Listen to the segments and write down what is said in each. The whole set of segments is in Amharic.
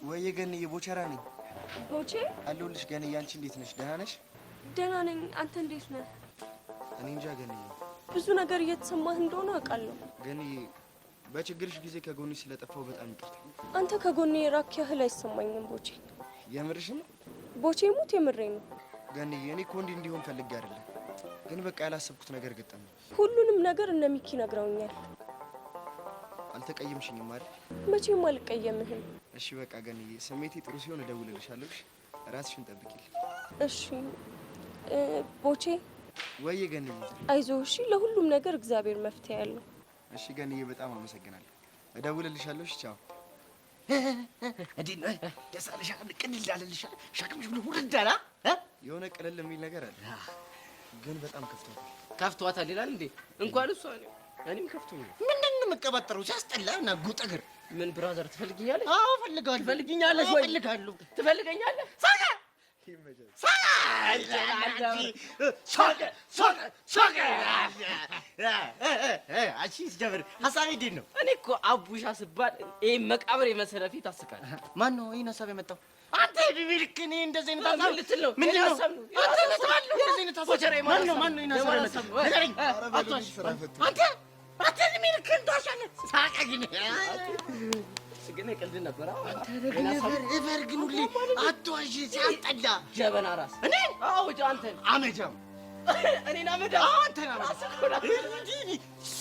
ወይ ገን የቦቸራ ነኝ። ቦቼ አለሁልሽ ገን። ያንቺ እንዴት ነሽ? ደህና ነሽ? ደህና ነኝ። አንተ እንዴት ነህ? እኔ እንጃ ገን። ብዙ ነገር እየተሰማህ እንደሆነ አውቃለሁ። ገን በችግርሽ ጊዜ ከጎንሽ ስለጠፋው በጣም ይቅርታ። አንተ ከጎኔ ራክ ያህል አይሰማኝም ቦቼ። የምርሽ ነው? ቦቼ ሙት የምሬ ነው። ገን እኔ እኮ እንዲህ እንዲሆን ፈልጌ አይደለም፣ ግን በቃ ያላሰብኩት ነገር ገጠመኝ። ሁሉንም ነገር እነ ሚኪ ነግረውኛል። አልተቀየምሽኝም አይደል? መቼም አልቀየምህም። እሺ በቃ ገንዬ፣ ስሜቴ ጥሩ ሲሆን እደውልልሻለሁ። እሺ ራስሽን ጠብቂልኝ። እሺ ቦቼ። ወይ ገንዬ፣ አይዞህ እሺ። ለሁሉም ነገር እግዚአብሔር መፍትሄ ያለው። እሺ ገንዬ፣ በጣም አመሰግናለሁ። እደውልልሻለሁ። እሺ ቻው። እንዴት ነህ? ደስ አለሻል? ቅልል አለልሻል? ሸክምሽ ሁሉ ውርድ አለ። የሆነ ቅልል የሚል ነገር አለ፣ ግን በጣም ከፍቷታል። ከፍቷታል ይላል እንዴ? እንኳን እሷ ነው እኔም ከፍቶኛል። ምንድን ነው የምትቀባጠረው? ሲያስጠላ እና ጉጥግር። ምን ብራዘር ትፈልጊኛለሽ? አዎ እፈልጋለሁ። ትፈልጊኛለሽ ወይ? እፈልጋለሁ። ትፈልገኛለህ? ሳጋ ሳጋ ሶቀ አቺ ጀብር ሀሳቤ እንዴት ነው? እኔ እኮ አቡሻ ስባል ይሄ መቃብር የመሰለ ፊት አስቃል። ማን ነው ይሄን ሀሳብ ያመጣው? አንተ ቢቢልክ እኔ እንደዚህ አይነት ሀሳብ ልትል ነው? ምን ነው ሀሳብ ነው? አንተ ለተባለ እንደዚህ አይነት ሀሳብ ማን ነው ይሄን ሀሳብ ያመጣው? ንገረኝ። አንተ ቢቢልክ እንዳሻለ ሳቃ ግን ግን ቀልድ ነበር። አንተ እበር ግን ሁሌ አትዋሽ፣ ሲያስጠላ። ጀበና ራስ እኔ አዎ አንተ አመጃም እኔን አመጃም አንተ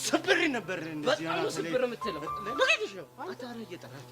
ስብር ነበር እንደዚህ በጣም ስብር የምትለው ለጌትሽ ነው። አንተ አረ እየጠራህ